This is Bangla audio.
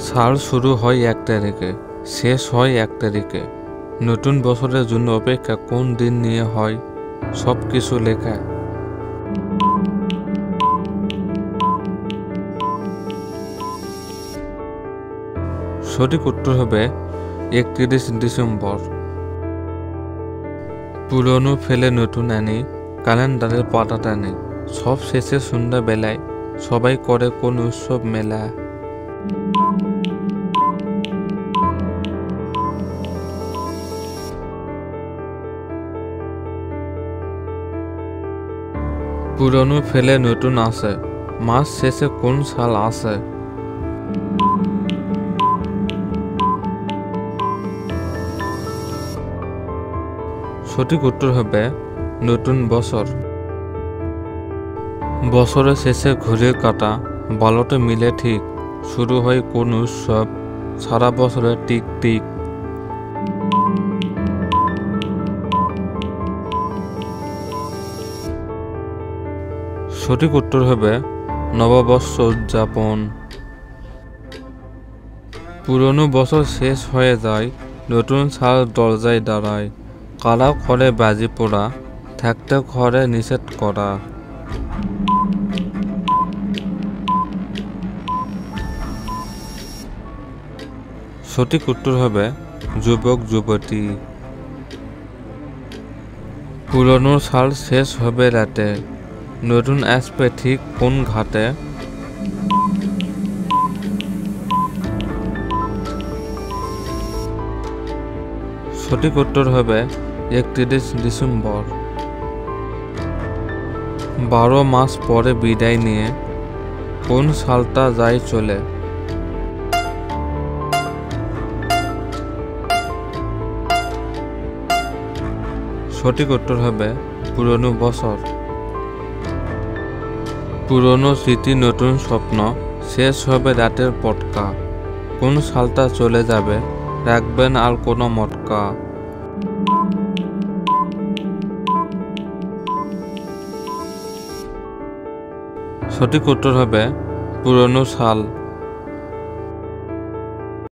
সাল শুরু হয় 1 তারিখে, শেষ হয় 1 তারিখে। নতুন বছরের জন্য অপেক্ষা কোন দিন নিয়ে হয় সব কিছু লেখা। সঠিক উত্তর হবে 31 ডিসেম্বর। পুরনো ফেলে নতুন আনি, ক্যালেন্ডারের পাতা টানি, সব শেষে সন্ধ্যাবেলায় সবাই করে কোন উৎসব মেলা। পুরনো ফেলে নতুন আসে, মাস শেষে কোন সাল আসে। সঠিক উত্তর হবে নতুন বছর। বছরের শেষে ঘড়ির কাঁটা ভালোতে মিলে ঠিক, শুরু হয় কোন উৎসব সারা বছরে টিক টিক। সঠিক উত্তর হবে নববর্ষ উদযাপন। পুরনো বছর শেষ হয়ে যায়, নতুন সাল দরজায় দাঁড়ায়, কারা ঘরে বাজি পোড়া, থাকতে ঘরে নিষেধ করা। সঠিক উত্তর হবে যুবক যুবতী। পুরনো সাল শেষ হবে রাতে, নতুন আসবে ঠিক কোন ঘাটে। সঠিক উত্তর হবে 31 ডিসেম্বর। 12 মাস পরে বিদায় নিয়ে কোন সালটা যায় চলে। সঠিক উত্তর হবে পুরনো বছর। পুরনো স্মৃতি নতুন স্বপ্ন, শেষ হবে রাতের পটকা, কোন সালটা চলে যাবে রাখবেন আর কোনো মটকা। সঠিক উত্তর হবে পুরনো সাল।